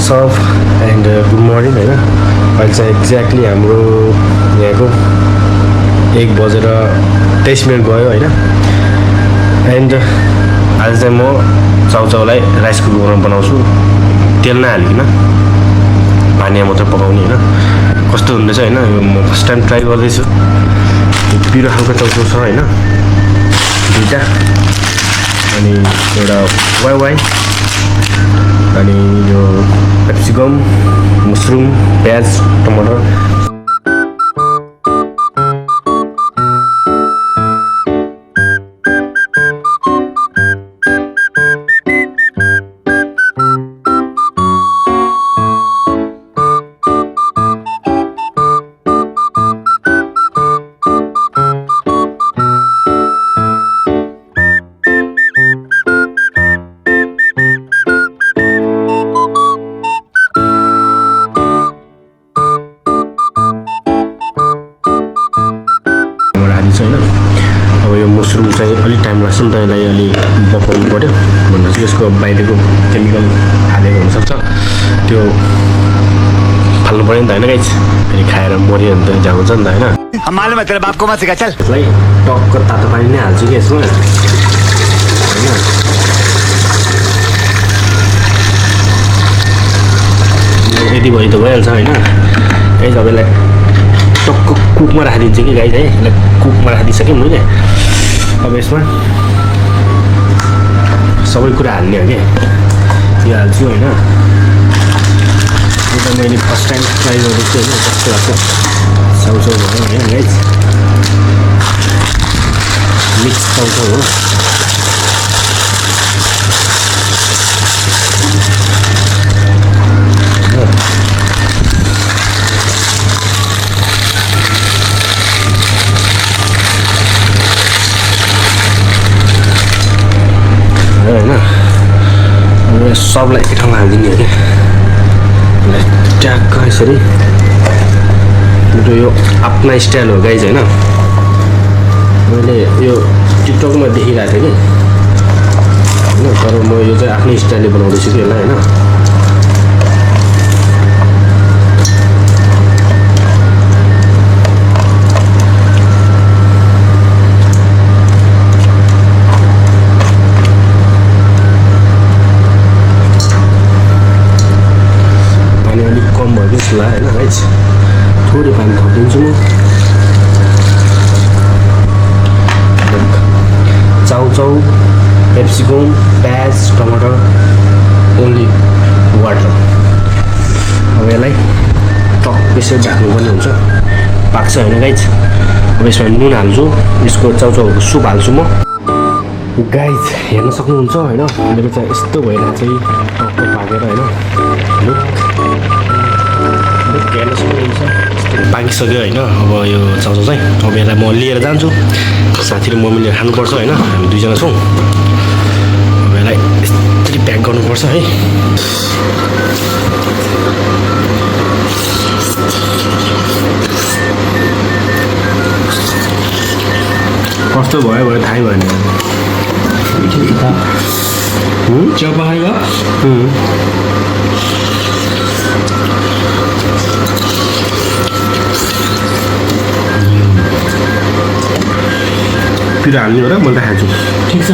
What's up and good morning हैन अहिले चाहिँ एक्ज्याक्टली हाम्रो यहाँको 1:23 भयो हैन एन्ड आज चाहिँ म चाउचाउलाई राइस कुकरमा बनाउँछु तेल नहालिकन पानीमा मात्र पकाउने हैन कस्तो हुँदैछ हैन म फर्स्ट टाइम ट्राई गर्दैछु पिरो खालको चाउचाउ छ हैन दुईटा अनि एउटा वाइ अनि यो क्याप्सिकम मसरुम प्याज टमाटर अब यो मसरुम चाहिँ अलिक टाइम लाग्छ नि त यसलाई अलि पकाउनु पर्यो भन्दा चाहिँ यसको बाहिरको केमिकल हालेको हुनसक्छ त्यो फाल्नु पर्यो नि त होइन गाइस फेरि खाएर मऱ्यो भने त जान्छ नि त होइन मालुम है तेरो बापको माछा चल यसलाई टक्क तातो पानी नै हाल्छु कि यसमा होइन यति भयो त भइहाल्छ होइन गाइस अब यसलाई टक्क कुकमा राखिदिन्छु कि गाइस है यसलाई कुकमा राखिदिइसकेँ मैले अब यसमा सबै कुरा हाल्ने हो कि यो हाल्छु होइन यो त मैले फर्स्ट टाइम ट्राई गर्दैछु होइन कस्तो लाग्छ चाउचाउ भयो होइन गाइस मिक्स चाउचाउ हो होइन अब सबलाई एकै ठाउँमा हालिदिने हो क्या ट्याक्क यसरी मेरो यो आफ्ना स्टाइल हो गाइज होइन मैले यो टिकटकमा देखिरहेको थिएँ कि होइन तर म यो चाहिँ आफ्नै स्टाइलले बनाउँदैछु कि यसलाई होइन होइन गाइस थोरै पानी थपिदिन्छु म चाउचाउ क्याप्सिकम प्याज टमाटर ओन्ली वाटर अब यसलाई टक्क यसरी ढाक्नुपर्ने हुन्छ पाक्छ होइन गाइस अब यसमा नुन हाल्छु यसको चाउचाउको सुप हाल्छु म गाइस हेर्न सक्नुहुन्छ होइन मेरो चाहिँ यस्तो भइरहेको चाहिँ टक्क पाकेर होइन पाकिसक्यो होइन अब यो चाउचाउ चाहिँ अब यसलाई म लिएर जान्छु साथी र म मिलेर खानुपर्छ होइन हामी दुईजना छौँ अब यसलाई यसरी प्याक गर्नुपर्छ है कस्तो भयो थाहै भएन पिरो हाल्ने हो र मैले खान्छु ठिक छ